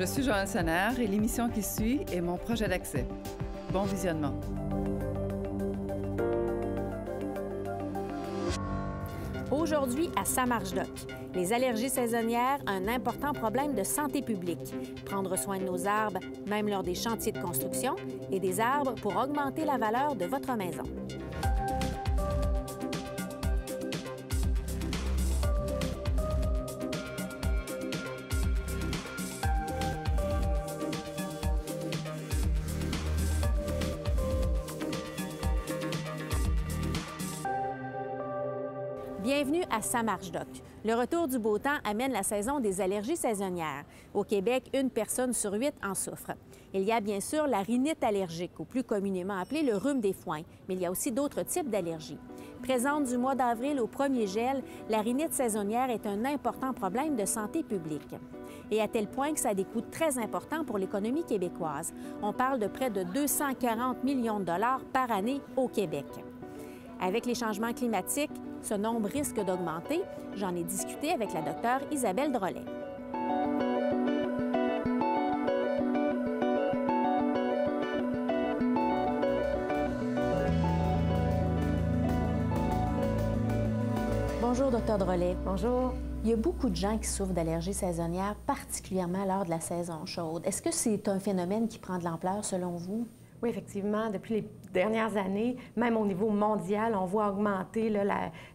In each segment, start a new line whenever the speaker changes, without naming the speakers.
Je suis Joanne Sonnard et l'émission qui suit est mon projet d'accès. Bon visionnement.
Aujourd'hui, à Samarche-Doc, les allergies saisonnières, un important problème de santé publique. Prendre soin de nos arbres, même lors des chantiers de construction, et des arbres pour augmenter la valeur de votre maison. Bienvenue à Samarche-Doc. Le retour du beau temps amène la saison des allergies saisonnières. Au Québec, 1 personne sur 8 en souffre. Il y a bien sûr la rhinite allergique, ou plus communément appelée le rhume des foins, mais il y a aussi d'autres types d'allergies. Présente du mois d'avril au premier gel, la rhinite saisonnière est un important problème de santé publique. Et à tel point que ça a des coûts très importants pour l'économie québécoise. On parle de près de 240 millions de dollars par année au Québec. Avec les changements climatiques, ce nombre risque d'augmenter. J'en ai discuté avec la docteure Isabelle Drolet. Bonjour, docteur Drolet.
Bonjour.
Il y a beaucoup de gens qui souffrent d'allergies saisonnières, particulièrement lors de la saison chaude. Est-ce que c'est un phénomène qui prend de l'ampleur selon vous?
Oui, effectivement, depuis les dernières années, même au niveau mondial, on voit augmenter,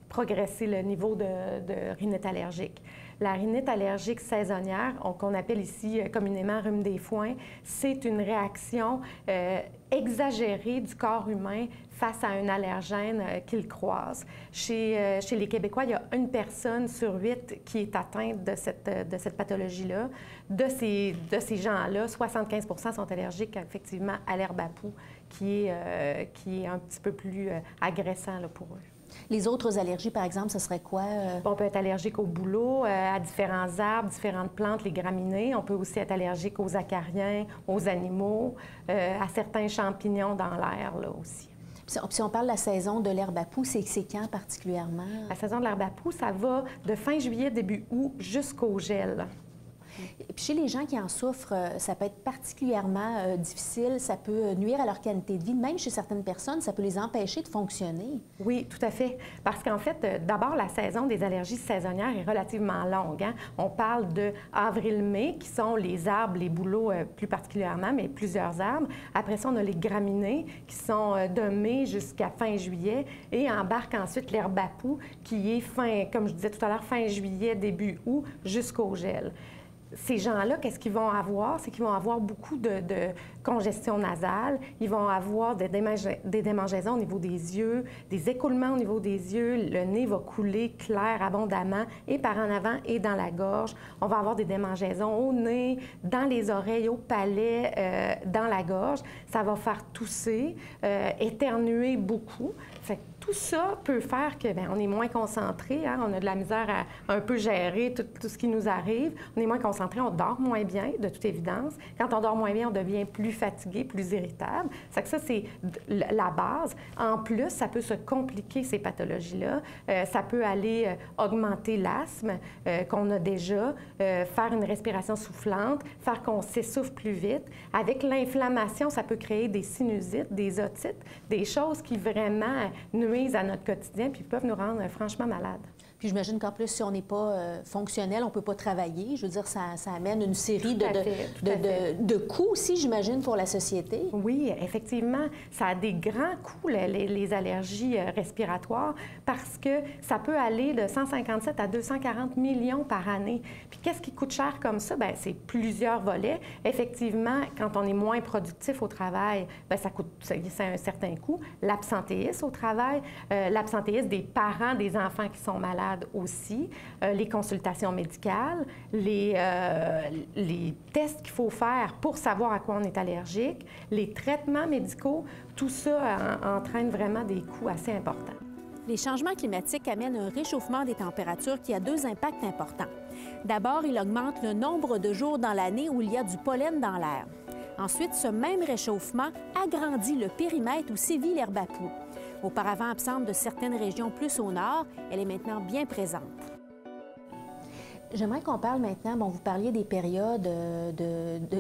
progresser le niveau de rhinite allergique. La rhinite allergique saisonnière, qu'on appelle ici communément rhume des foins, c'est une réaction exagérée du corps humain face à un allergène qu'il croise. Chez les Québécois, il y a 1 personne sur 8 qui est atteinte de cette pathologie-là. De ces gens-là, 75 sont allergiques effectivement à l'herbe à poux, qui est un petit peu plus agressant là, pour eux.
Les autres allergies, par exemple, ce serait quoi?
On peut être allergique au bouleau, à différents arbres, différentes plantes, les graminées. On peut aussi être allergique aux acariens, aux animaux, à certains champignons dans l'air là aussi.
Si on parle de la saison de l'herbe à poux, c'est quand particulièrement?
La saison de l'herbe à poux, ça va de fin juillet, début août, jusqu'au gel.
Et puis chez les gens qui en souffrent, ça peut être particulièrement difficile, ça peut nuire à leur qualité de vie. Même chez certaines personnes, ça peut les empêcher de fonctionner.
Oui, tout à fait. Parce qu'en fait, d'abord, la saison des allergies saisonnières est relativement longue. Hein? On parle de avril-mai, qui sont les arbres, les bouleaux plus particulièrement, mais plusieurs arbres. Après ça, on a les graminées, qui sont de mai jusqu'à fin juillet. Et embarque ensuite l'herbe à poux, qui est comme je disais tout à l'heure, fin juillet, début août, jusqu'au gel. Ces gens-là, qu'est-ce qu'ils vont avoir? C'est qu'ils vont avoir beaucoup de congestion nasale, ils vont avoir des démangeaisons au niveau des yeux, des écoulements au niveau des yeux, le nez va couler clair abondamment et par en avant et dans la gorge. On va avoir des démangeaisons au nez, dans les oreilles, au palais, dans la gorge. Ça va faire tousser, éternuer beaucoup. Fait que tout ça peut faire que on est moins concentré, hein? On a de la misère à un peu gérer tout ce qui nous arrive. On est moins concentré, on dort moins bien, de toute évidence. Quand on dort moins bien, on devient plus fatigué, plus irritable. Ça c'est la base. En plus, ça peut se compliquer, ces pathologies-là. Ça peut aller augmenter l'asthme qu'on a déjà, faire une respiration soufflante, faire qu'on s'essouffle plus vite. Avec l'inflammation, ça peut créer des sinusites, des otites, des choses qui vraiment nuisent à notre quotidien puis peuvent nous rendre franchement malades.
Puis j'imagine qu'en plus, si on n'est pas fonctionnel, on ne peut pas travailler. Je veux dire, ça amène une série de coûts aussi, j'imagine, pour la société.
Oui, effectivement. Ça a des grands coûts, les allergies respiratoires, parce que ça peut aller de 157 à 240 millions par année. Puis qu'est-ce qui coûte cher comme ça? Bien, c'est plusieurs volets. Effectivement, quand on est moins productif au travail, bien, c'est un certain coût. L'absentéisme au travail, l'absentéisme des parents des enfants qui sont malades aussi, les consultations médicales, les tests qu'il faut faire pour savoir à quoi on est allergique, les traitements médicaux, tout ça entraîne vraiment des coûts assez importants.
Les changements climatiques amènent un réchauffement des températures qui a 2 impacts importants. D'abord, il augmente le nombre de jours dans l'année où il y a du pollen dans l'air. Ensuite, ce même réchauffement agrandit le périmètre où sévit l'herbe à poux. Auparavant absente de certaines régions plus au nord, elle est maintenant bien présente. J'aimerais qu'on parle maintenant, bon, vous parliez des périodes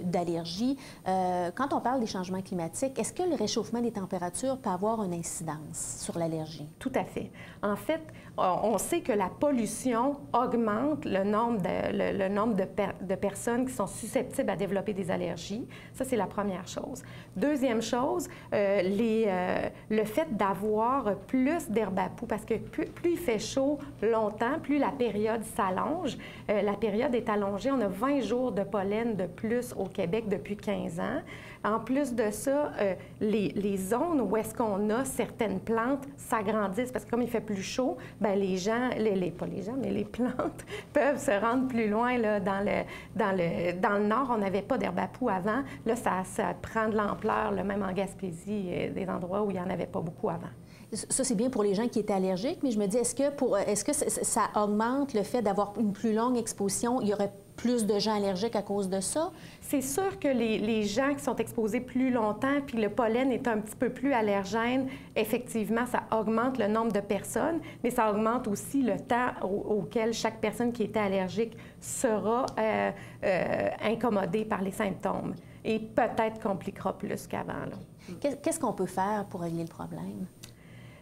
d'allergie. Quand on parle des changements climatiques, est-ce que le réchauffement des températures peut avoir une incidence sur l'allergie?
Tout à fait. En fait, on sait que la pollution augmente le nombre de personnes qui sont susceptibles à développer des allergies. Ça, c'est la première chose. Deuxième chose, le fait d'avoir plus d'herbe à poux, parce que plus il fait chaud longtemps, plus la période s'allonge. La période est allongée. On a 20 jours de pollen de plus au Québec depuis 15 ans. En plus de ça, les zones où est-ce qu'on a certaines plantes s'agrandissent parce que comme il fait plus chaud, bien, les plantes peuvent se rendre plus loin. Là, dans le nord, on n'avait pas d'herbe à poux avant. Là, ça prend de l'ampleur, même en Gaspésie, des endroits où il n'y en avait pas beaucoup avant.
Ça, c'est bien pour les gens qui étaient allergiques, mais je me dis, est-ce que ça augmente le fait d'avoir une plus longue exposition? Il y aurait plus de gens allergiques à cause de ça?
C'est sûr que les gens qui sont exposés plus longtemps, puis le pollen est un petit peu plus allergène, effectivement, ça augmente le nombre de personnes, mais ça augmente aussi le temps auquel chaque personne qui était allergique sera incommodée par les symptômes et peut-être compliquera plus qu'avant.
Qu'est-ce qu'on peut faire pour régler le problème?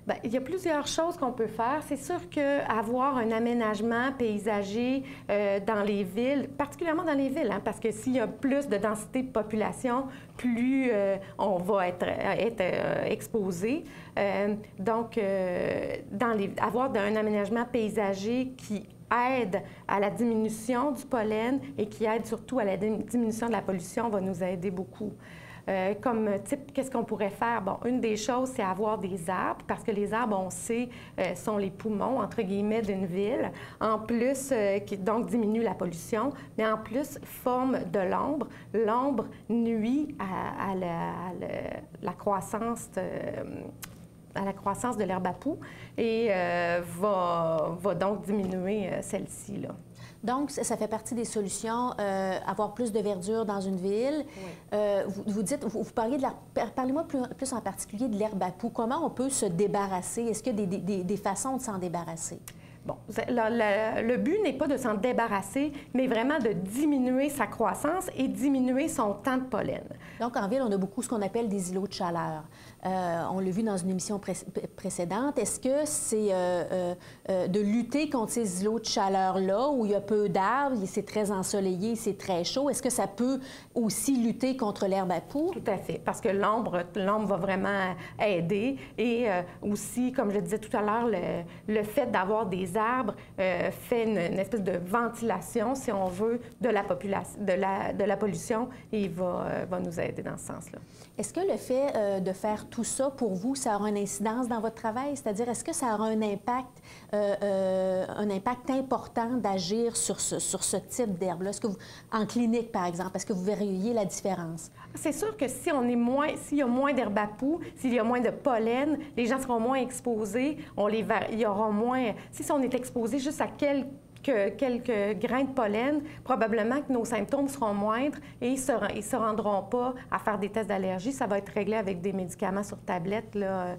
Bien, il y a plusieurs choses qu'on peut faire. C'est sûr qu'avoir un aménagement paysager dans les villes, particulièrement dans les villes, parce que s'il y a plus de densité de population, plus on va être exposé. Donc, avoir un aménagement paysager qui aide à la diminution du pollen et qui aide surtout à la diminution de la pollution va nous aider beaucoup. Comme type, qu'est-ce qu'on pourrait faire? Bon, une des choses, c'est avoir des arbres, parce que les arbres, on sait, sont les poumons, entre guillemets, d'une ville. En plus, qui donc diminuent la pollution, mais en plus, forment de l'ombre. L'ombre nuit à la croissance de l'herbe à poux et va donc diminuer celle-ci, là.
Donc, ça fait partie des solutions, avoir plus de verdure dans une ville. Oui. Vous parliez parlez-moi plus en particulier de l'herbe à poux. Comment on peut se débarrasser? Est-ce qu'il y a des façons de s'en débarrasser?
Bon, le but n'est pas de s'en débarrasser, mais vraiment de diminuer sa croissance et diminuer son temps de pollen.
Donc, en ville, on a beaucoup ce qu'on appelle des îlots de chaleur. On l'a vu dans une émission précédente. Est-ce que c'est de lutter contre ces îlots de chaleur-là, où il y a peu d'arbres, c'est très ensoleillé, c'est très chaud? Est-ce que ça peut aussi lutter contre l'herbe à poux?
Tout à fait, parce que l'ombre va vraiment aider. Et aussi, comme je le disais tout à l'heure, le fait d'avoir des arbres fait une espèce de ventilation, si on veut, de la pollution et il va nous aider dans ce sens-là.
Est-ce que le fait de faire tout ça, pour vous, ça aura une incidence dans votre travail? C'est-à-dire, est-ce que ça aura un impact important d'agir sur ce type d'herbe-là? En clinique, par exemple, est-ce que vous verriez la différence?
C'est sûr que s'il y a moins d'herbe à poux, s'il y a moins de pollen, les gens seront moins exposés, il y aura moins... Si on est exposé juste à quelques grains de pollen, probablement que nos symptômes seront moindres et ils ne se rendront pas à faire des tests d'allergie. Ça va être réglé avec des médicaments sur tablette, là.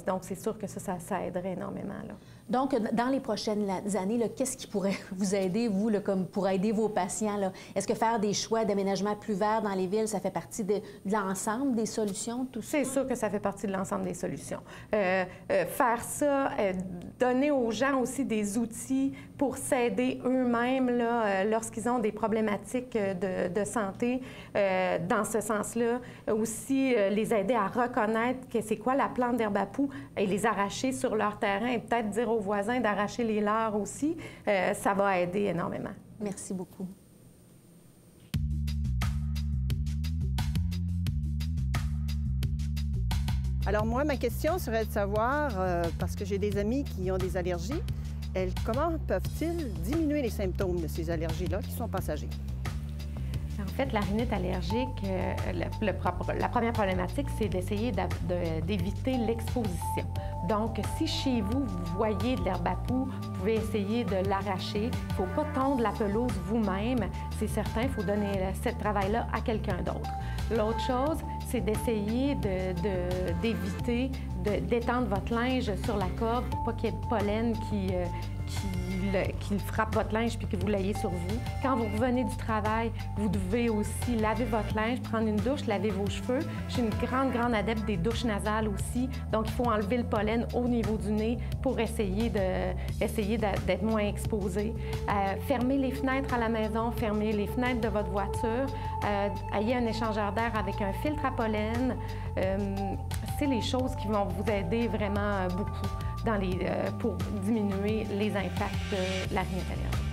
Donc, c'est sûr que ça aiderait énormément, là.
Donc, dans les prochaines années, qu'est-ce qui pourrait vous aider, vous, comme pour aider vos patients? Est-ce que faire des choix d'aménagement plus vert dans les villes, ça fait partie de l'ensemble des solutions, tout ça?
C'est sûr que ça fait partie de l'ensemble des solutions. Faire ça, donner aux gens aussi des outils pour s'aider eux-mêmes lorsqu'ils ont des problématiques de santé, dans ce sens-là. Aussi, les aider à reconnaître que c'est quoi la plante d'herbe à poux et les arracher sur leur terrain et peut-être dire aux voisins d'arracher les leurs aussi, ça va aider énormément.
Merci beaucoup.
Alors moi, ma question serait de savoir, parce que j'ai des amis qui ont des allergies, comment peuvent-ils diminuer les symptômes de ces allergies-là qui sont passagers?
En fait, la rhinite allergique, la première problématique, c'est d'essayer d'éviter l'exposition. Donc, si chez vous, vous voyez de l'herbe à poux, vous pouvez essayer de l'arracher. Il ne faut pas tondre la pelouse vous-même, c'est certain. Il faut donner ce travail-là à quelqu'un d'autre. L'autre chose, c'est d'essayer d'éviter d'étendre votre linge sur la corde pour pas qu'il y ait de pollen qui qu'il frappe votre linge puis que vous l'ayez sur vous. Quand vous revenez du travail, vous devez aussi laver votre linge, prendre une douche, laver vos cheveux. Je suis une grande adepte des douches nasales aussi. Donc, il faut enlever le pollen au niveau du nez pour essayer d'être moins exposé. Fermez les fenêtres à la maison, fermez les fenêtres de votre voiture. Ayez un échangeur d'air avec un filtre à pollen. C'est les choses qui vont vous aider vraiment beaucoup pour diminuer les impacts de la rhinite allergique.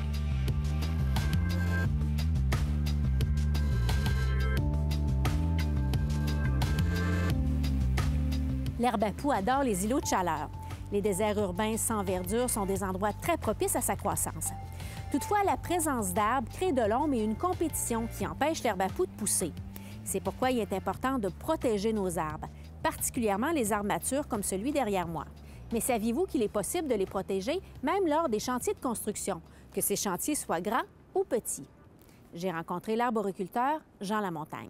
L'herbe à poux adore les îlots de chaleur. Les déserts urbains sans verdure sont des endroits très propices à sa croissance. Toutefois, la présence d'arbres crée de l'ombre et une compétition qui empêche l'herbe à poux de pousser. C'est pourquoi il est important de protéger nos arbres, particulièrement les arbres matures comme celui derrière moi. Mais saviez-vous qu'il est possible de les protéger même lors des chantiers de construction, que ces chantiers soient grands ou petits? J'ai rencontré l'arboriculteur Jean Lamontagne.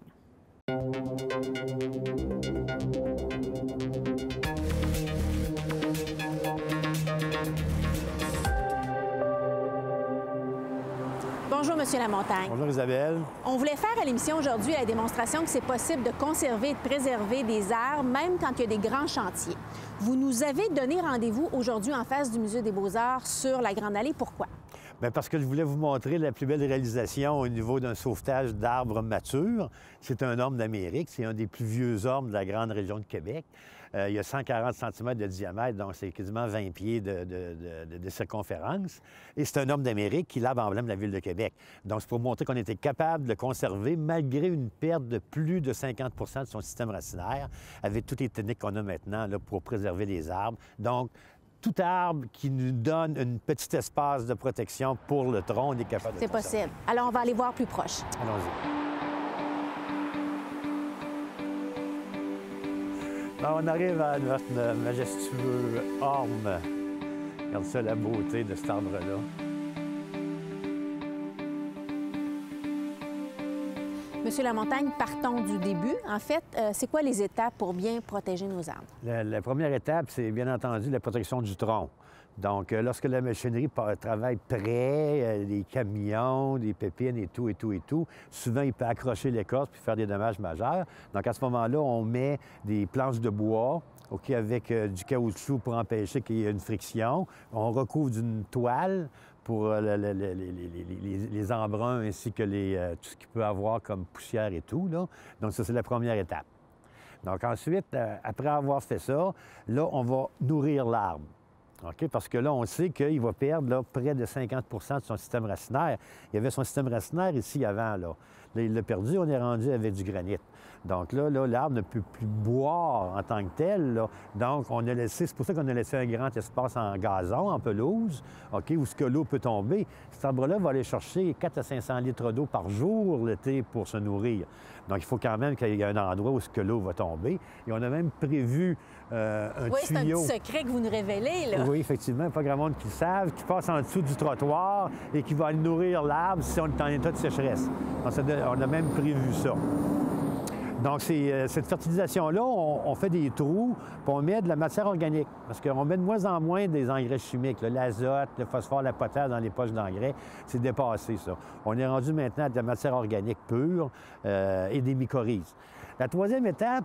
Bonjour, Monsieur Lamontagne.
Bonjour, Isabelle.
On voulait faire à l'émission aujourd'hui la démonstration que c'est possible de conserver et de préserver des arbres, même quand il y a des grands chantiers. Vous nous avez donné rendez-vous aujourd'hui en face du Musée des Beaux-Arts sur la Grande Allée. Pourquoi?
Bien, parce que je voulais vous montrer la plus belle réalisation au niveau d'un sauvetage d'arbres matures. C'est un orme d'Amérique. C'est un des plus vieux ormes de la grande région de Québec. Il y a 140 cm de diamètre, donc c'est quasiment 20 pieds de circonférence. Et c'est un orme d'Amérique qui est l'arbre emblème de la Ville de Québec. Donc, c'est pour montrer qu'on était capable de le conserver malgré une perte de plus de 50 de son système racinaire, avec toutes les techniques qu'on a maintenant là, pour préserver les arbres. Donc, tout arbre qui nous donne un petit espace de protection pour le tronc, on est capable de le conserver.
C'est possible. Alors, on va aller voir plus proche.
Allons-y. Alors, on arrive à notre majestueux orme. Regarde ça, la beauté de cet arbre-là.
Monsieur Lamontagne, partons du début. En fait, c'est quoi les étapes pour bien protéger nos arbres?
La première étape, c'est bien entendu la protection du tronc. Donc, lorsque la machinerie travaille près, des camions, des pépines et tout, souvent, il peut accrocher l'écorce puis faire des dommages majeurs. Donc, à ce moment-là, on met des planches de bois, OK, avec du caoutchouc pour empêcher qu'il y ait une friction. On recouvre d'une toile pour les embruns ainsi que tout ce qu'il peut avoir comme poussière et tout, là. Donc, ça, c'est la première étape. Donc, ensuite, après avoir fait ça, là, on va nourrir l'arbre. OK? Parce que là, on sait qu'il va perdre là, près de 50 de son système racinaire. Il y avait son système racinaire ici avant. Là, il l'a perdu, on est rendu avec du granit. Donc là, l'arbre ne peut plus boire en tant que tel. Là. Donc, on a laissé, c'est pour ça qu'on a laissé un grand espace en gazon, en pelouse, OK, où ce que l'eau peut tomber. Cet arbre-là va aller chercher 400 à 500 litres d'eau par jour l'été pour se nourrir. Donc, il faut quand même qu'il y ait un endroit où ce que l'eau va tomber. Et on a même prévu un tuyau.
Oui, c'est un petit secret que vous nous révélez, là.
Oui, effectivement, pas grand monde qui le savent, qui passe en dessous du trottoir et qui va aller nourrir l'arbre si on est en état de sécheresse. Donc, on a même prévu ça. Donc, cette fertilisation-là, on fait des trous, puis on met de la matière organique. Parce qu'on met de moins en moins des engrais chimiques. L'azote, le phosphore, la potasse dans les poches d'engrais, c'est dépassé, ça. On est rendu maintenant à de la matière organique pure et des mycorhizes. La troisième étape,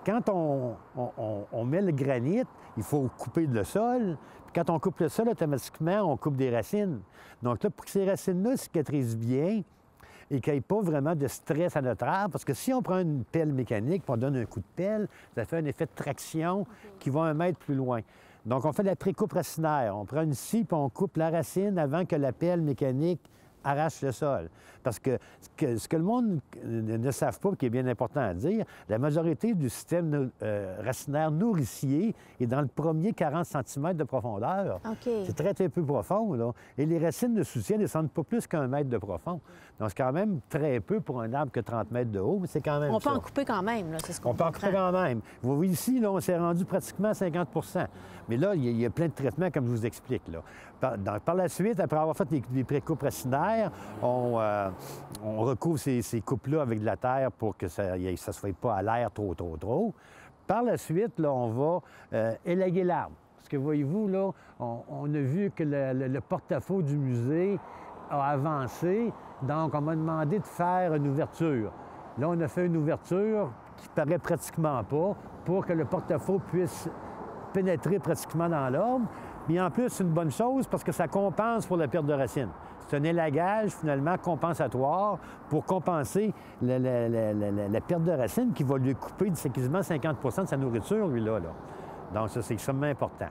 quand on met le granit, il faut couper le sol. Puis quand on coupe le sol, automatiquement, on coupe des racines. Donc là, pour que ces racines-là cicatrisent bien, et qu'il n'y ait pas vraiment de stress à notre arbre. Parce que si on prend une pelle mécanique et on donne un coup de pelle, ça fait un effet de traction qui va 1 mètre plus loin. Donc, on fait de la pré-coupe racinaire. On prend une scie puis on coupe la racine avant que la pelle mécanique arrache le sol. Parce que ce que le monde ne savent pas, qui est bien important à dire, la majorité du système racinaire nourricier est dans le premier 40 cm de profondeur.
Okay.
C'est très peu profond, là. Et les racines de soutien ne descendent pas plus qu'1 mètre de profond. Donc, c'est quand même très peu pour un arbre que 30 mètres de haut, mais c'est quand même
On peut en couper quand même, là, c'est ce qu'on
On peut en couper quand même. Vous voyez ici, là, on s'est rendu pratiquement à 50 Mais là, il y a plein de traitements, comme je vous explique, là. Par la suite, après avoir fait les pré-coupes racinaires, on recouvre ces coupes-là avec de la terre pour que ça ne soit pas à l'air trop. Par la suite, là, on va élaguer l'arbre. Parce que voyez-vous, là, on a vu que le porte-à-faux du musée a avancé, donc on m'a demandé de faire une ouverture. Là, on a fait une ouverture qui paraît pratiquement pas pour que le porte-à-faux puisse pénétrer pratiquement dans l'arbre. Mais en plus, c'est une bonne chose parce que ça compense pour la perte de racines. C'est un élagage, finalement, compensatoire pour compenser la perte de racines qui va lui couper quasiment 50 de sa nourriture, lui-là. Donc, ça, c'est extrêmement important.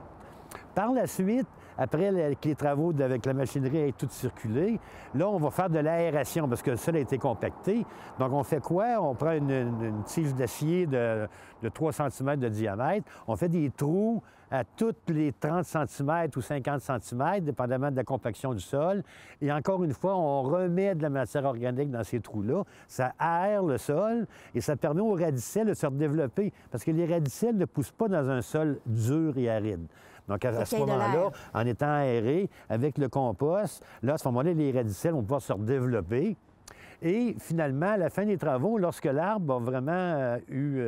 Par la suite, après que les travaux avec la machinerie aient tout circulé, là, on va faire de l'aération parce que le sol a été compacté. Donc, on fait quoi? On prend une tige d'acier de 3 cm de diamètre. On fait des trous à tous les 30 cm ou 50 cm, dépendamment de la compaction du sol. Et encore une fois, on remet de la matière organique dans ces trous-là. Ça aère le sol et ça permet aux radicelles de se redévelopper parce que les radicelles ne poussent pas dans un sol dur et aride. Donc, à ce moment-là, en étant aéré avec le compost, là, à ce moment-là, les radicelles vont pouvoir se redévelopper. Et finalement, à la fin des travaux, lorsque l'arbre a vraiment eu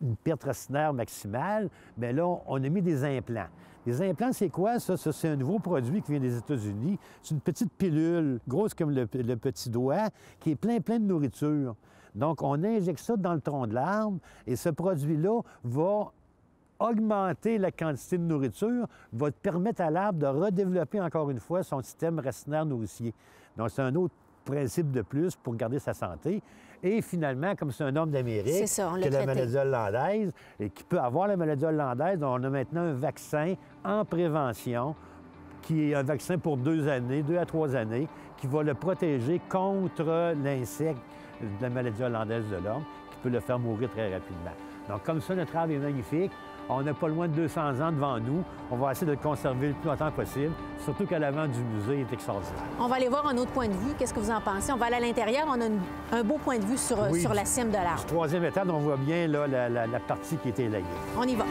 une perte racinaire maximale, bien là, on a mis des implants. Les implants, c'est quoi, ça? Ça, c'est un nouveau produit qui vient des États-Unis. C'est une petite pilule, grosse comme le petit doigt, qui est plein de nourriture. Donc, on injecte ça dans le tronc de l'arbre et ce produit-là va augmenter la quantité de nourriture, va permettre à l'arbre de redévelopper encore une fois son système racinaire nourricier. Donc, c'est un autre principe de plus pour garder sa santé. Et finalement, comme c'est un homme d'Amérique, qui a la maladie hollandaise, et qui peut avoir la maladie hollandaise, on a maintenant un vaccin en prévention, qui est un vaccin pour 2 à 3 années, qui va le protéger contre l'insecte de la maladie hollandaise de l'homme, qui peut le faire mourir très rapidement. Donc, comme ça, notre arbre est magnifique. On n'a pas loin de 200 ans devant nous. On va essayer de le conserver le plus longtemps possible, surtout qu'à l'avant du musée est extraordinaire.
On va aller voir un autre point de vue. Qu'est-ce que vous en pensez? On va aller à l'intérieur. On a un beau point de vue sur la cime de l'arbre.
Du 3e étage, on voit bien là, la partie qui était élaguée.
On y va.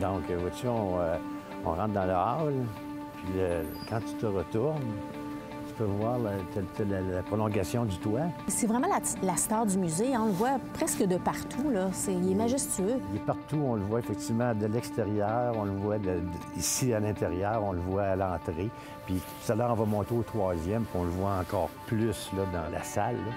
Donc, vois-tu, on rentre dans le hall, puis quand tu te retournes, tu peux voir la prolongation du toit. C'est
vraiment la star du musée. On le voit presque de partout. Là. Il est majestueux.
Il est partout. On le voit effectivement de l'extérieur. On le voit ici à l'intérieur. On le voit à l'entrée. Puis tout à l'heure, on va monter au 3e, puis on le voit encore plus là, dans la salle. Là.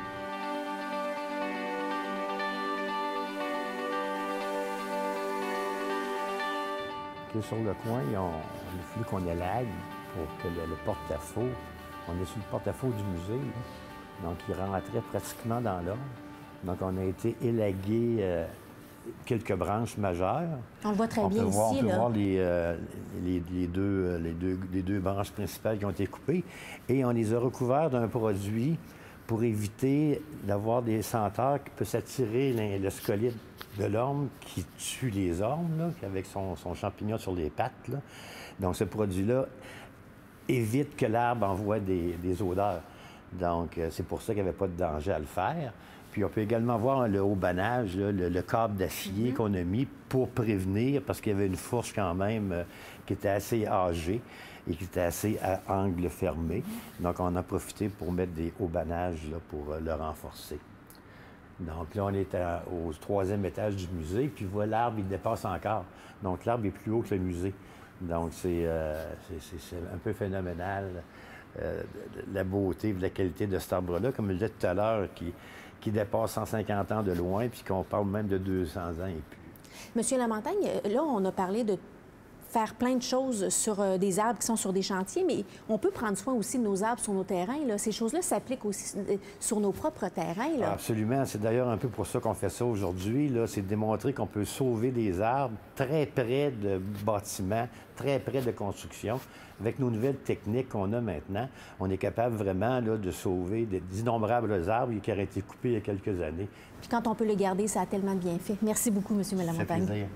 Sur le coin, il a fallu qu'on élague pour que le porte-à-faux. On est sur le porte-à-faux du musée, là. Donc il rentrait pratiquement dans l'arbre. Donc on a été élagué quelques branches majeures.
On le voit très bien ici.
On peut voir les deux branches principales qui ont été coupées. Et on les a recouverts d'un produit pour éviter d'avoir des senteurs qui peuvent s'attirer le scolyte de l'orme qui tue les ormes, là, avec son champignon sur les pattes. Là. Donc, ce produit-là évite que l'arbre envoie des odeurs. Donc, c'est pour ça qu'il n'y avait pas de danger à le faire. Puis, on peut également voir le haubanage, là, le câble d'acier qu'on a mis pour prévenir, parce qu'il y avait une fourche quand même qui était assez âgée et qui était assez à angle fermé. Donc, on a profité pour mettre des haubanages là, pour le renforcer. Donc là, on est au 3e étage du musée, puis voilà, l'arbre, il dépasse encore. Donc, l'arbre est plus haut que le musée. Donc, c'est un peu phénoménal, la beauté et la qualité de cet arbre-là, comme je le disais tout à l'heure, qui dépasse 150 ans de loin, puis qu'on parle même de 200 ans et plus.
Monsieur Lamontagne, là, on a parlé de faire plein de choses sur des arbres qui sont sur des chantiers, mais on peut prendre soin aussi de nos arbres sur nos terrains. Là. Ces choses-là s'appliquent aussi sur nos propres terrains. Là.
Absolument. C'est d'ailleurs un peu pour ça qu'on fait ça aujourd'hui. C'est de démontrer qu'on peut sauver des arbres très près de bâtiments, très près de constructions. Avec nos nouvelles techniques qu'on a maintenant, on est capable vraiment là, de sauver d'innombrables arbres qui auraient été coupés il y a quelques années.
Puis quand on peut le garder, ça a tellement bien fait. Merci beaucoup, M. Lamontagne.
Ça fait plaisir.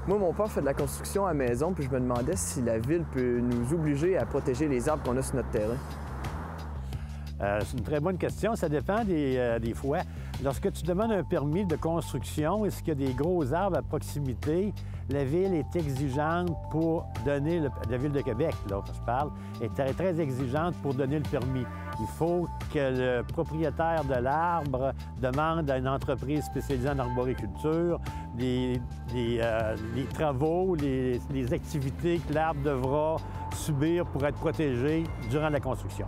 Moi, mon père fait de la construction à maison, puis je me demandais si la ville peut nous obliger à protéger les arbres qu'on a sur notre terrain.
C'est une très bonne question. Ça dépend des fois. Lorsque tu demandes un permis de construction, est-ce qu'il y a des gros arbres à proximité, la Ville est exigeante pour donner, la Ville de Québec, là, je parle, est très, très exigeante pour donner le permis. Il faut que le propriétaire de l'arbre demande à une entreprise spécialisée en arboriculture les travaux, les activités que l'arbre devra subir pour être protégé durant la construction.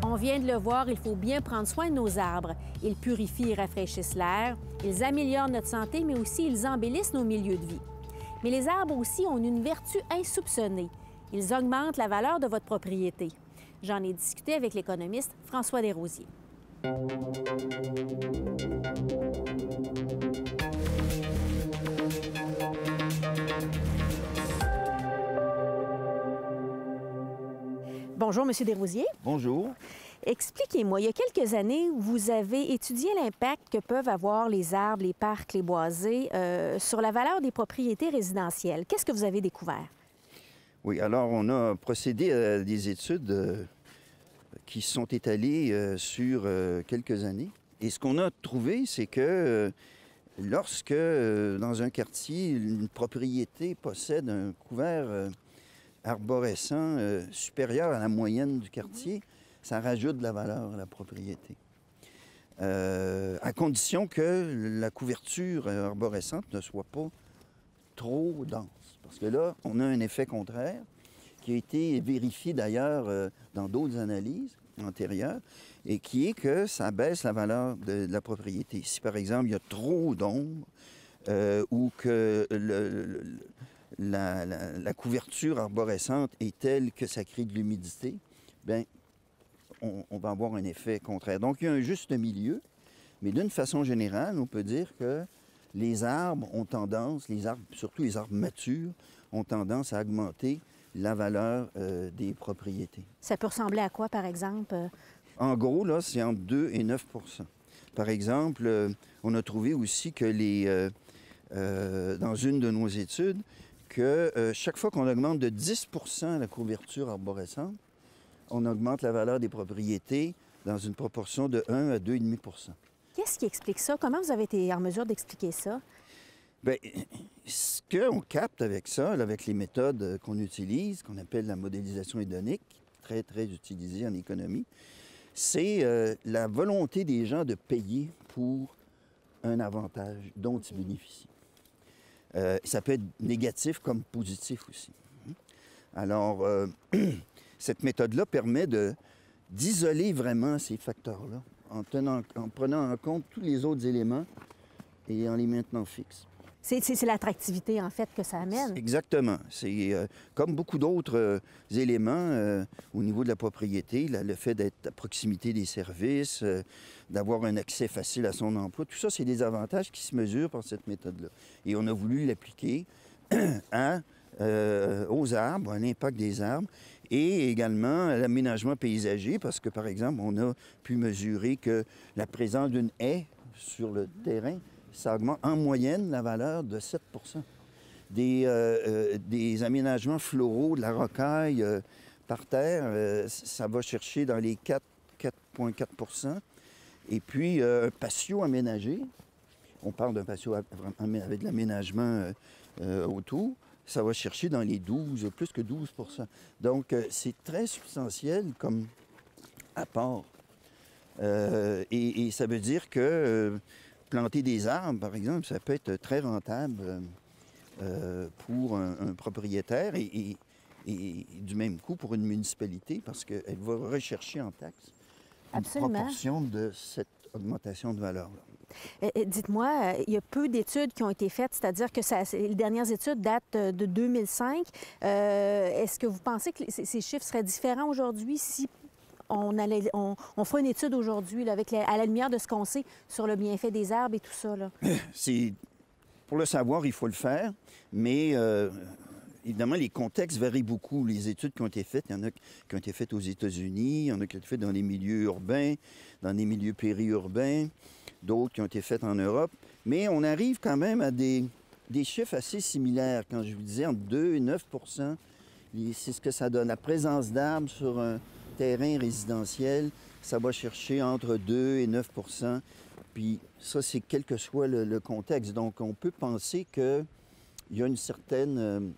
On vient de le voir, il faut bien prendre soin de nos arbres. Ils purifient et rafraîchissent l'air, ils améliorent notre santé, mais aussi ils embellissent nos milieux de vie. Mais les arbres aussi ont une vertu insoupçonnée. Ils augmentent la valeur de votre propriété. J'en ai discuté avec l'économiste François Desrosiers. Bonjour, M. Desrosiers.
Bonjour.
Expliquez-moi, il y a quelques années, vous avez étudié l'impact que peuvent avoir les arbres, les parcs, les boisés sur la valeur des propriétés résidentielles. Qu'est-ce que vous avez découvert?
Oui, alors on a procédé à des études qui sont étalées sur quelques années. Et ce qu'on a trouvé, c'est que lorsque dans un quartier, une propriété possède un couvert arborescent supérieur à la moyenne du quartier, ça rajoute de la valeur à la propriété. À condition que la couverture arborescente ne soit pas trop dense. Parce que là, on a un effet contraire qui a été vérifié d'ailleurs dans d'autres analyses antérieures et qui est que ça baisse la valeur de la propriété. Si par exemple il y a trop d'ombre ou que la couverture arborescente est telle que ça crée de l'humidité, bien, on va avoir un effet contraire. Donc, il y a un juste milieu, mais d'une façon générale, on peut dire que les arbres ont tendance, surtout les arbres matures, ont tendance à augmenter la valeur des propriétés.
Ça peut ressembler à quoi, par exemple?
En gros, là, c'est entre 2 et 9 %. Par exemple, on a trouvé aussi que dans une de nos études, que chaque fois qu'on augmente de 10 % la couverture arborescente, on augmente la valeur des propriétés dans une proportion de 1 à 2,5 %.
Qu'est-ce qui explique ça? Comment vous avez été en mesure d'expliquer ça?
Bien, ce qu'on capte avec ça, avec les méthodes qu'on utilise, qu'on appelle la modélisation hédonique, très, très utilisée en économie, c'est la volonté des gens de payer pour un avantage dont ils bénéficient. Ça peut être négatif comme positif aussi. Alors, cette méthode-là permet d'isoler vraiment ces facteurs-là en prenant en compte tous les autres éléments et en les maintenant fixes.
C'est l'attractivité, en fait, que ça amène.
Exactement. C'est comme beaucoup d'autres éléments au niveau de la propriété, le fait d'être à proximité des services, d'avoir un accès facile à son emploi, tout ça, c'est des avantages qui se mesurent par cette méthode-là. Et on a voulu l'appliquer aux arbres, à l'impact des arbres, et également à l'aménagement paysager, parce que, par exemple, on a pu mesurer que la présence d'une haie sur le terrain, ça augmente en moyenne la valeur de 7 % des aménagements floraux, de la rocaille par terre, ça va chercher dans les 4,4 %. Et puis, un patio aménagé, on parle d'un patio avec de l'aménagement autour, ça va chercher dans les plus que 12 %. Donc, c'est très substantiel comme apport. Et ça veut dire que planter des arbres, par exemple, ça peut être très rentable pour un propriétaire et du même coup pour une municipalité parce qu'elle va rechercher en taxes une proportion de cette augmentation de valeur-là.
Dites-moi, il y a peu d'études qui ont été faites, c'est-à-dire que les dernières études datent de 2005. Est-ce que vous pensez que ces chiffres seraient différents aujourd'hui si on ferait une étude aujourd'hui à la lumière de ce qu'on sait sur le bienfait des arbres et tout ça? Là?
Pour le savoir, il faut le faire, mais évidemment, les contextes varient beaucoup. Les études qui ont été faites, il y en a qui ont été faites aux États-Unis, il y en a qui ont été faites dans les milieux urbains, dans les milieux périurbains, d'autres qui ont été faites en Europe. Mais on arrive quand même à des des chiffres assez similaires. Quand je vous disais entre 2 et 9 c'est ce que ça donne. La présence d'arbres sur un terrain résidentiel, ça va chercher entre 2 et 9 Puis ça, c'est quel que soit le contexte. Donc, on peut penser qu'il y a une certaine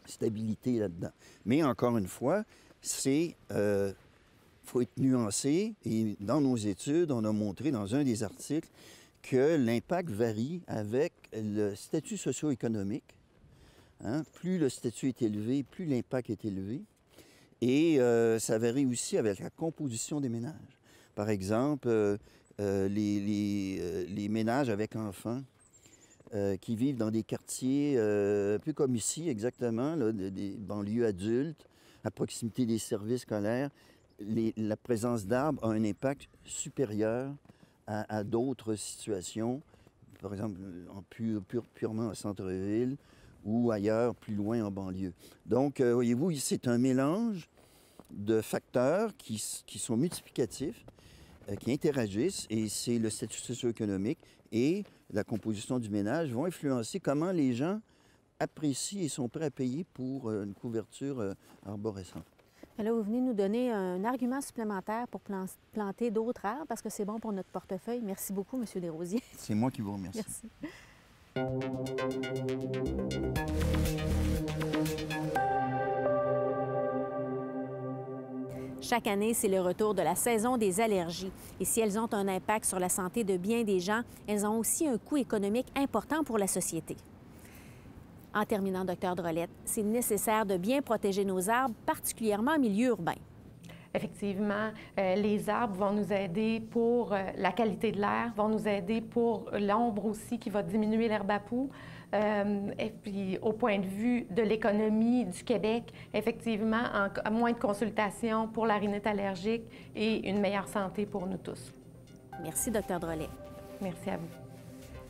stabilité là-dedans. Mais encore une fois, c'est... faut être nuancé. Et dans nos études, on a montré dans un des articles que l'impact varie avec le statut socio-économique. Hein? Plus le statut est élevé, plus l'impact est élevé. Et ça varie aussi avec la composition des ménages. Par exemple, les ménages avec enfants qui vivent dans des quartiers un peu comme ici exactement, là, des banlieues adultes, à proximité des services scolaires, la présence d'arbres a un impact supérieur à d'autres situations, par exemple purement en centre-ville ou ailleurs, plus loin en banlieue. Donc, voyez-vous, c'est un mélange de facteurs qui sont multiplicatifs, qui interagissent, et c'est le statut socio-économique et la composition du ménage vont influencer comment les gens apprécient et sont prêts à payer pour une couverture arborescente.
Là, vous venez nous donner un argument supplémentaire pour planter d'autres arbres parce que c'est bon pour notre portefeuille. Merci beaucoup, M. Desrosiers.
C'est moi qui vous remercie.
Merci. Chaque année, c'est le retour de la saison des allergies. Et si elles ont un impact sur la santé de bien des gens, elles ont aussi un coût économique important pour la société. En terminant, Dr Drolette, c'est nécessaire de bien protéger nos arbres, particulièrement en milieu urbain.
Effectivement, les arbres vont nous aider pour la qualité de l'air, vont nous aider pour l'ombre aussi qui va diminuer l'herbe à poux. Et puis, au point de vue de l'économie du Québec, effectivement, moins de consultations pour la rhinite allergique et une meilleure santé pour nous tous.
Merci, Dr Drolet.
Merci à vous.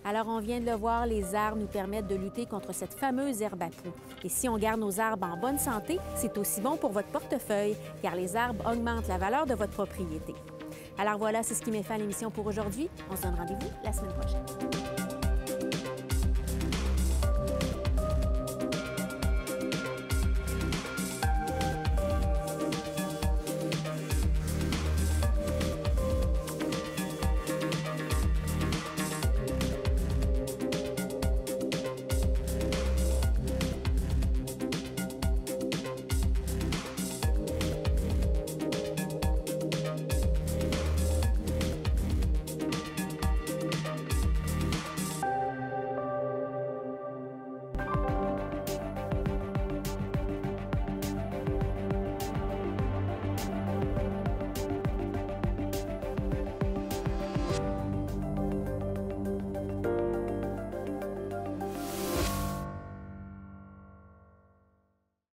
Alors, on vient de le voir, les arbres nous permettent de lutter contre cette fameuse herbe à poux. Et si on garde nos arbres en bonne santé, c'est aussi bon pour votre portefeuille, car les arbres augmentent la valeur de votre propriété. Alors voilà, c'est ce qui met fin à l'émission pour aujourd'hui. On se donne rendez-vous la semaine prochaine.